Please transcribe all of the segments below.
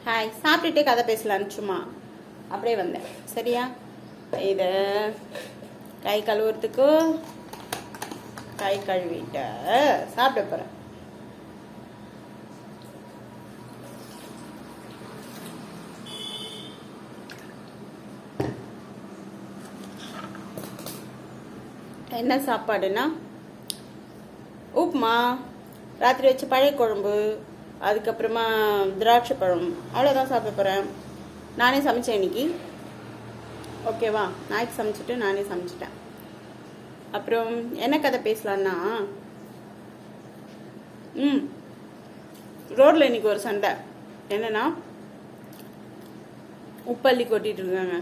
Hi, சாப்பிட்டுட்டே கதை பேசலான்னு சும்மா அப்படியே வந்தேன். சரியா? இதை கை கழுவுறதுக்கு கை கழுவிட்ட சாப்பிட போகிறேன். என்ன சாப்பாடுன்னா உப்புமா, ராத்திரி வச்ச பழைய குழம்பு, அதுக்கப்புறமா திராட்சை பழம், அவ்வளோதான் சாப்பிட போகிறேன். நானே சமைச்சேன் இன்னைக்கு. ஓகேவா? நாய்க்கு சமைச்சிட்டு நானே சமைச்சிட்டேன். அப்புறம் என்ன கதை பேசலான்னா, ரோட்டில் இன்னைக்கு ஒரு சண்டை. என்னன்னா, உப்பள்ளி கொட்டிட்டு இருக்காங்க.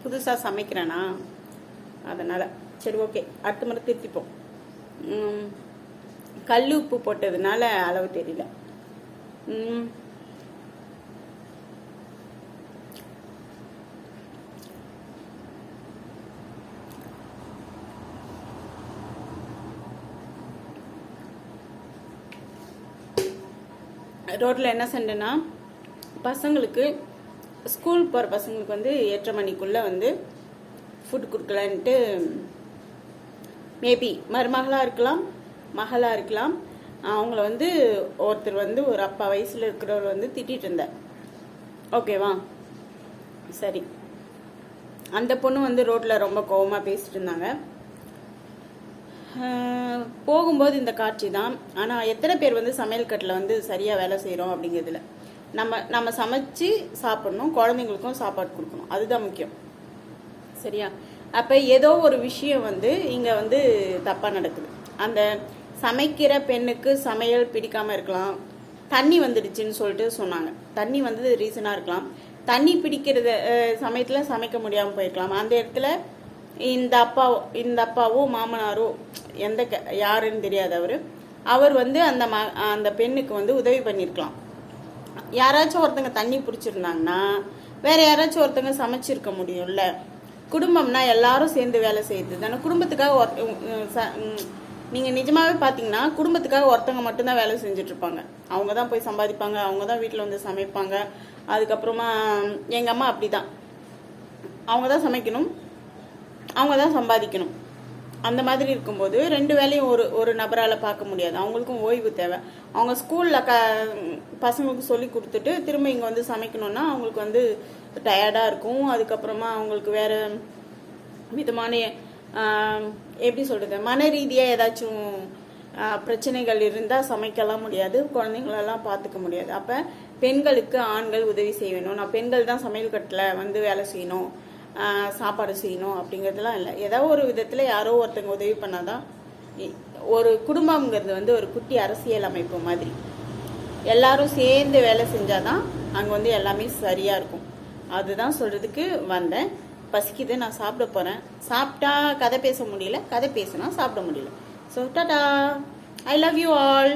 புதுசாக சமைக்கிறேனா, அதனால் சரி ஓகே, அடுத்த முறை திருத்திப்போம். கல் உப்பு போட்டதுனால அளவு தெரியல. ரோட்டில் என்ன சண்டைனா, பசங்களுக்கு ஸ்கூல் போகிற பசங்களுக்கு 8:30 மணிக்குள்ளே ஃபுட் கொடுக்கலான்ட்டு, மேபி மருமகளாக இருக்கலாம், மகளாக இருக்கலாம், அவங்கள ஒருத்தர் ஒரு அப்பா வயசில் இருக்கிறவர் திட்டிகிட்டு இருந்தார். ஓகேவா? சரி, அந்த பொண்ணு ரோட்டில் ரொம்ப கோவமாக பேசிட்டு இருந்தாங்க. போகும்போது இந்த காட்சி தான். ஆனால் எத்தனை பேர் சமையல் கட்டில் சரியாக வேலை செய்கிறோம் அப்படிங்கிறதுல நம்ம சமைச்சு சாப்பிடணும், குழந்தைங்களுக்கும் சாப்பாடு கொடுக்கணும், அதுதான் முக்கியம். சரியா? அப்போ ஏதோ ஒரு விஷயம் இங்கே தப்பாக நடக்குது. அந்த சமைக்கிற பெண்ணுக்கு சமையல் பிடிக்காமல் இருக்கலாம், தண்ணி வந்துடுச்சுன்னு சொல்லிட்டு சொன்னாங்க. தண்ணி ரீசனாக இருக்கலாம், தண்ணி பிடிக்கிறது சமயத்தில் சமைக்க முடியாமல் போயிருக்கலாம். அந்த இடத்துல இந்த அப்பாவோ மாமனாரோ யாருன்னு தெரியாது, அவர் அந்த பெண்ணுக்கு உதவி பண்ணியிருக்கலாம். யாராச்சும் ஒருத்தங்க தண்ணி பிடிச்சிருந்தாங்கன்னா வேற யாராச்சும் ஒருத்தங்க சமைச்சிருக்க முடியும்ல. குடும்பம்னா எல்லாரும் சேர்ந்து வேலை செய்யுது தானே. குடும்பத்துக்காக நீங்கள் நிஜமாவே பார்த்தீங்கன்னா, குடும்பத்துக்காக ஒருத்தங்க மட்டும்தான் வேலை செஞ்சுட்டு இருப்பாங்க. அவங்க தான் போய் சம்பாதிப்பாங்க, அவங்க தான் வீட்டில் சமைப்பாங்க. அதுக்கப்புறமா எங்கள் அம்மா அப்படி தான், அவங்க தான் சமைக்கணும், அவங்க தான் சம்பாதிக்கணும். அந்த மாதிரி இருக்கும்போது ரெண்டு வேலையும் ஒரு நபரால் பார்க்க முடியாது. அவங்களுக்கும் ஓய்வு தேவை. அவங்க ஸ்கூலில் பசங்களுக்கு சொல்லி கொடுத்துட்டு திரும்ப இங்கே சமைக்கணும்னா அவங்களுக்கு டயர்டாக இருக்கும். அதுக்கப்புறமா அவங்களுக்கு வேறு விதமான எப்படி சொல்கிறது, மன ரீதியாக ஏதாச்சும் பிரச்சனைகள் இருந்தால் சமைக்கலாம் முடியாது, குழந்தைங்களெல்லாம் பார்த்துக்க முடியாது. அப்போ பெண்களுக்கு ஆண்கள் உதவி செய்யணும். நான் பெண்கள் தான் சமையல் கட்டில் வேலை செய்யணும், சாப்பாடு செய்யணும் அப்படிங்கிறதுலாம் இல்லை. ஏதோ ஒரு விதத்தில் யாரோ ஒருத்தங்க உதவி பண்ணாதான். ஒரு குடும்பங்கிறது ஒரு குட்டி அரசியல் அமைப்பு மாதிரி. எல்லாரும் சேர்ந்து வேலை செஞ்சாதான் அங்கே எல்லாமே சரியாக இருக்கும். அதுதான் சொல்கிறதுக்கு வந்தேன். பசிக்குது, நான் சாப்பிட போகிறேன். சாப்பிட்டா கதை பேச முடியல, கதை பேசினா சாப்பிட முடியல. So Tata, I love you all.